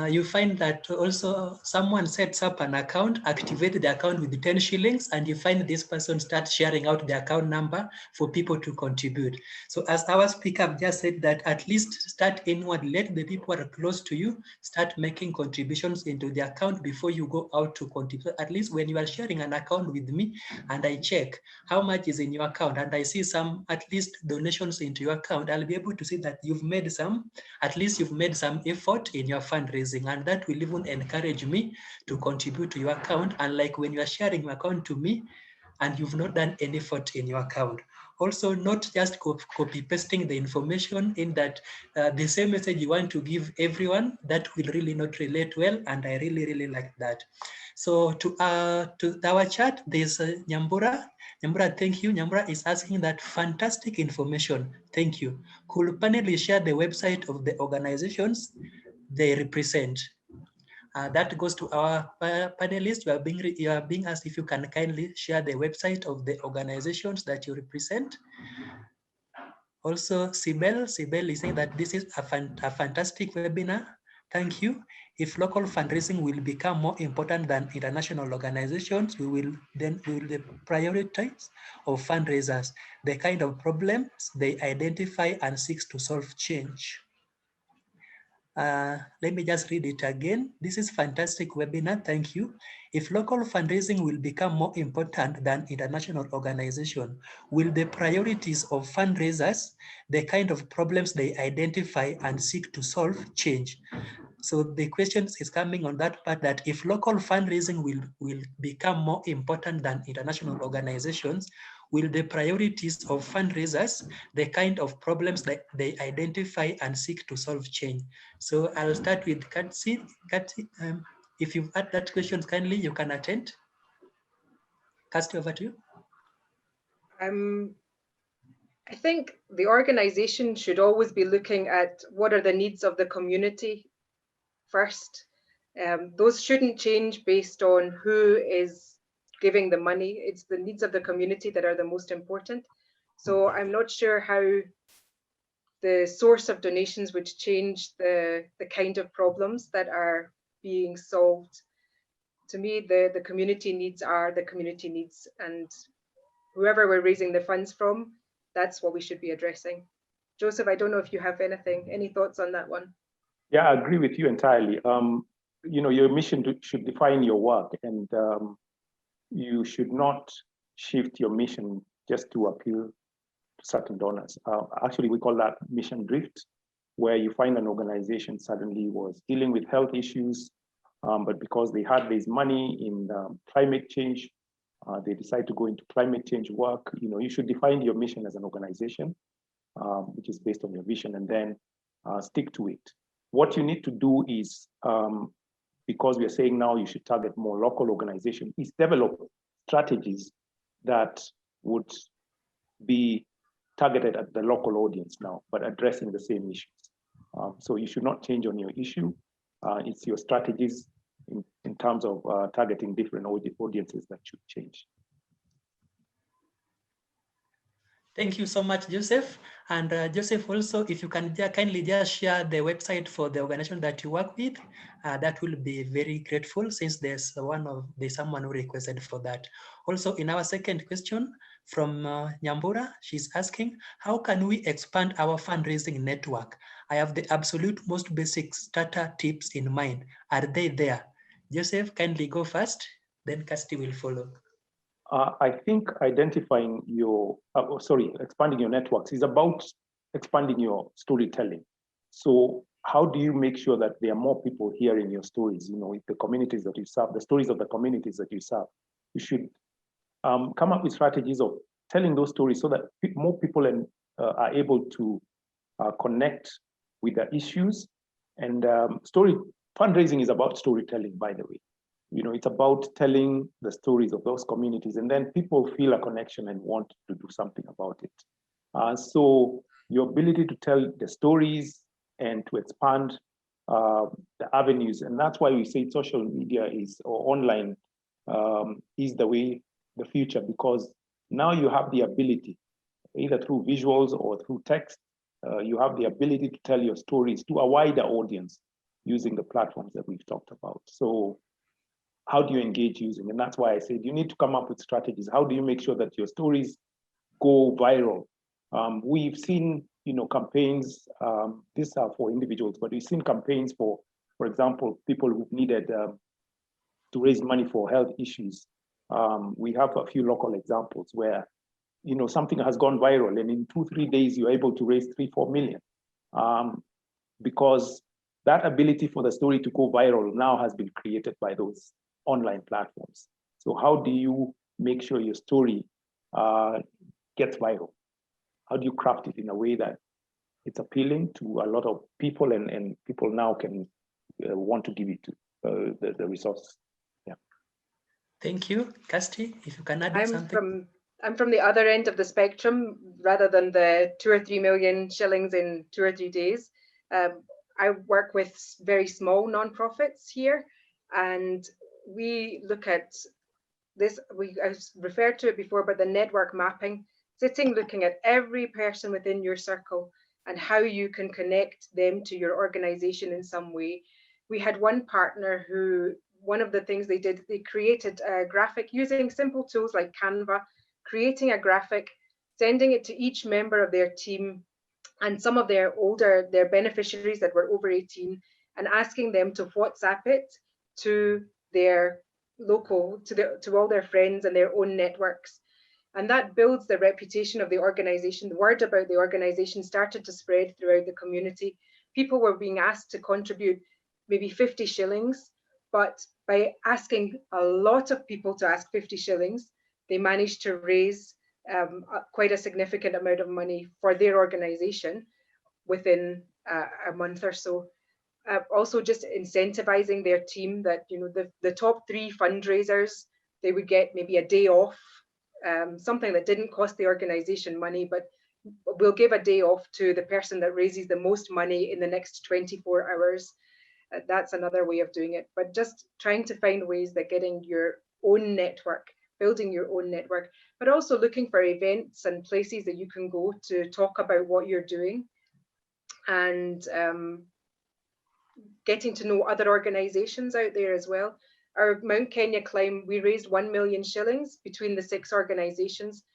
you find that also someone sets up an account, activate the account with 10 shillings, and you find this person starts sharing out the account number for people to contribute. So as our speaker just said, that at least start inward, let the people who are close to you start making contributions into the account before you go out to contribute. At least when you are sharing an account with me and I check how much is in your account and I see some at least donations into your account, I'll be able to see that you've made some, at least you've made some effort in your fundraising, and that will even encourage me to contribute to your account. Unlike when you are sharing your account to me and you've not done any effort in your account. Also, not just copy pasting the information in that the same message you want to give everyone, that will really not relate well, and I really like that. So to our chat, there's Nyambura. Nyambura, thank you. Nyambura is asking that fantastic information. Thank you. Could panelists share the website of the organizations they represent? That goes to our panelists. You are being asked if you can kindly share the website of the organizations that you represent. Also, Sibel is saying that this is a fantastic webinar. Thank you. If local fundraising will become more important than international organizations, we will prioritize of fundraisers, the kind of problems they identify and seek to solve change. Let me just read it again. This is fantastic webinar, thank you. If local fundraising will become more important than international organization, will the priorities of fundraisers, the kind of problems they identify and seek to solve, change? So the question is coming on that part, that if local fundraising will become more important than international organizations, will the priorities of fundraisers, the kind of problems that they identify and seek to solve, change? So I'll start with Kirsty. If you've had that question, kindly you can attend. Kirsty, over to you. I think the organization should always be looking at what are the needs of the community first. Those shouldn't change based on who is giving the money. It's the needs of the community that are the most important. So I'm not sure how the source of donations would change the kind of problems that are being solved. To me, the community needs are the community needs, and whoever we're raising the funds from, that's what we should be addressing. Joseph, I don't know if you have any thoughts on that one. Yeah, I agree with you entirely. Your mission should define your work, and you should not shift your mission just to appeal to certain donors. Actually, we call that mission drift, where you find an organization suddenly was dealing with health issues, but because they had this money in climate change, they decide to go into climate change work. You should define your mission as an organization, which is based on your vision, and then stick to it. What you need to do is, because we are saying now you should target more local organizations, is develop strategies that would be targeted at the local audience now, but addressing the same issues. So you should not change on your issue. It's your strategies in terms of targeting different audiences that should change. Thank you so much, Joseph. And Joseph, also, if you can kindly just share the website for the organization that you work with, that will be very grateful, since there's someone who requested for that. Also, in our second question from Nyambura, she's asking, how can we expand our fundraising network? I have the absolute most basic starter tips in mind. Are they there? Joseph, kindly go first, then Kirsty will follow. I think expanding your networks is about expanding your storytelling. So how do you make sure that there are more people hearing your stories? With the communities that you serve, the stories of the communities that you serve, you should come up with strategies of telling those stories so that more people are able to connect with the issues. And fundraising is about storytelling, by the way. It's about telling the stories of those communities, and then people feel a connection and want to do something about it. So your ability to tell the stories and to expand the avenues, and that's why we say social media or online is the future, because now you have the ability, either through visuals or through text, you have the ability to tell your stories to a wider audience using the platforms that we've talked about. So how do you engage using? And that's why I said you need to come up with strategies. How do you make sure that your stories go viral? We've seen, campaigns, these are for individuals, but we've seen campaigns for example, people who've needed to raise money for health issues. We have a few local examples where, something has gone viral, and in 2-3 days, you're able to raise 3-4 million. Because that ability for the story to go viral now has been created by those online platforms. So how do you make sure your story gets viral? How do you craft it in a way that it's appealing to a lot of people, and people now can want to give it to the resources? Yeah. Thank you. Kirsty, if you can add something. I'm from the other end of the spectrum, rather than the 2 or 3 million shillings in 2 or 3 days. I work with very small nonprofits here, and we look at this. I've referred to it before, but the network mapping, looking at every person within your circle and how you can connect them to your organization in some way. We had one partner who, one of the things they did, they created a graphic using simple tools like Canva, creating a graphic, sending it to each member of their team and some of their beneficiaries that were over 18, and asking them to WhatsApp it to their local, to all their friends and their own networks. And that builds the reputation of the organization. The word about the organization started to spread throughout the community. People were being asked to contribute maybe 50 shillings, but by asking a lot of people to ask 50 shillings, they managed to raise quite a significant amount of money for their organization within a month or so. Also just incentivizing their team that, the top 3 fundraisers they would get maybe a day off, something that didn't cost the organization money, but we'll give a day off to the person that raises the most money in the next 24 hours. That's another way of doing it, but just trying to find ways that getting your own network, building your own network, but also looking for events and places that you can go to talk about what you're doing, and getting to know other organizations out there as well. Our Mount Kenya climb, we raised 1 million shillings between the 6 organizations,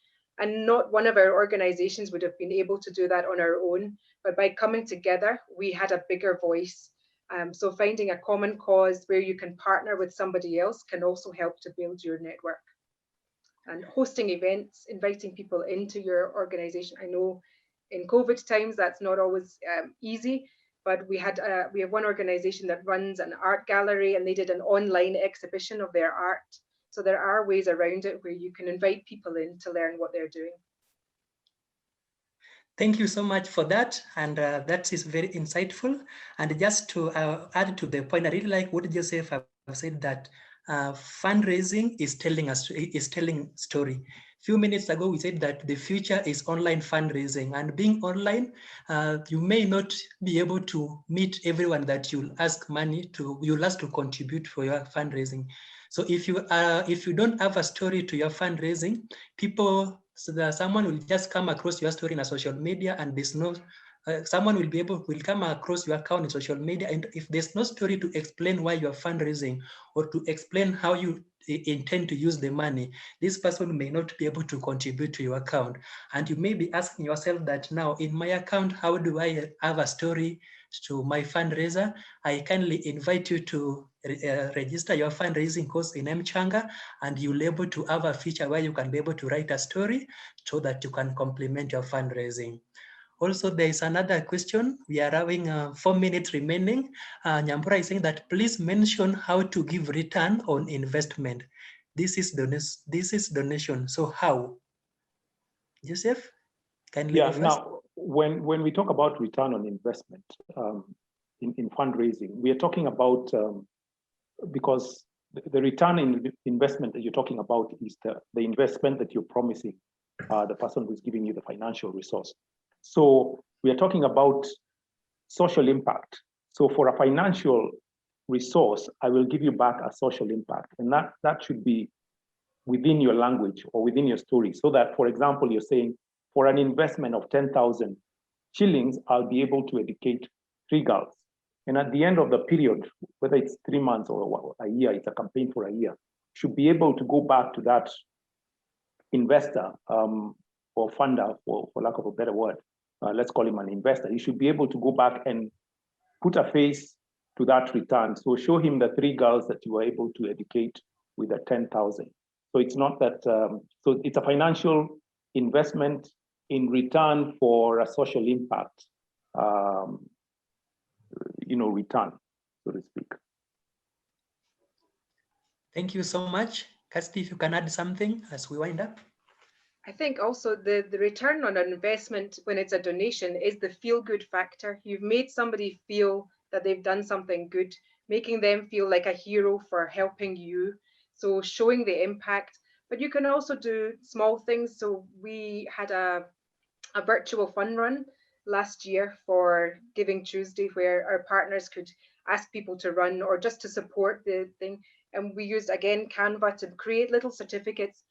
and not one of our organizations would have been able to do that on our own, but by coming together, we had a bigger voice. So finding a common cause where you can partner with somebody else can also help to build your network. And hosting events, inviting people into your organization. I know in COVID times, that's not always easy, but we have one organization that runs an art gallery, and they did an online exhibition of their art. So there are ways around it where you can invite people in to learn what they're doing. Thank you so much for that, and that is very insightful. And just to add to the point, I really like what Joseph have said, that fundraising is telling story. Few minutes ago, we said that the future is online fundraising, and being online, you may not be able to meet everyone that you'll ask to contribute for your fundraising. So if you don't have a story to your fundraising, someone will just come across your story in a social media, and there's no someone will come across your account in social media, and if there's no story to explain why you're fundraising or to explain how you intend to use the money, this person may not be able to contribute to your account. And you may be asking yourself that, now in my account, how do I have a story to my fundraiser? I kindly invite you to register your fundraising course in M-Changa, and you'll be able to have a feature where you can be able to write a story so that you can complement your fundraising. Also, there is another question. We are having 4 minutes remaining. Nyambura is saying that please mention how to give return on investment. This is donation. So how? Joseph, kindly go first. Now, when we talk about return on investment in fundraising, we are talking about, because the return in investment that you're talking about is the investment that you're promising the person who's giving you the financial resource. So we are talking about social impact. So for a financial resource, I will give you back a social impact. And that should be within your language or within your story. So that, for example, you're saying, for an investment of 10,000 shillings, I'll be able to educate 3 girls. And at the end of the period, whether it's 3 months or a year, it's a campaign for a year, should be able to go back to that investor or funder, for lack of a better word. Let's call him an investor. He should be able to go back and put a face to that return. So show him the 3 girls that you were able to educate with the 10,000. So it's not that, so it's a financial investment in return for a social impact, return, so to speak. Thank you so much. Kirsty, if you can add something as we wind up. I think also the return on an investment when it's a donation is the feel-good factor. You've made somebody feel that they've done something good, making them feel like a hero for helping you. So showing the impact, but you can also do small things. So we had a virtual fun run last year for Giving Tuesday, where our partners could ask people to run or just to support the thing. And we used, again, Canva to create little certificates,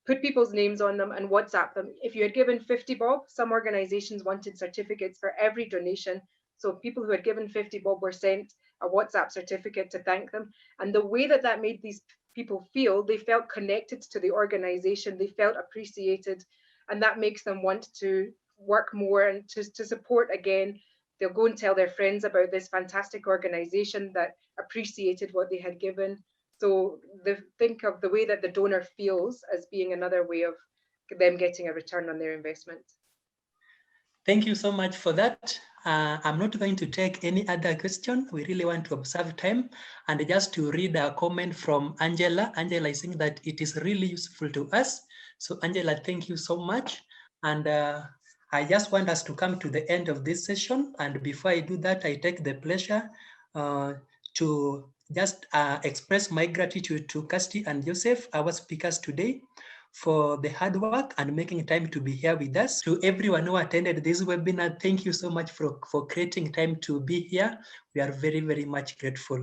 put people's names on them and WhatsApp them. If you had given 50 bob, some organizations wanted certificates for every donation. So people who had given 50 bob were sent a WhatsApp certificate to thank them. And the way that made these people feel, they felt connected to the organization, they felt appreciated, and that makes them want to work more and to support again. They'll go and tell their friends about this fantastic organization that appreciated what they had given. So think of the way that the donor feels as being another way of them getting a return on their investment. Thank you so much for that. I'm not going to take any other question. We really want to observe time. And just to read a comment from Angela. Angela is saying that it is really useful to us. So Angela, thank you so much. And I just want us to come to the end of this session. And before I do that, I take the pleasure to just express my gratitude to Kirsty and Joseph, our speakers today, for the hard work and making time to be here with us. To everyone who attended this webinar, thank you so much for creating time to be here. We are very, very much grateful.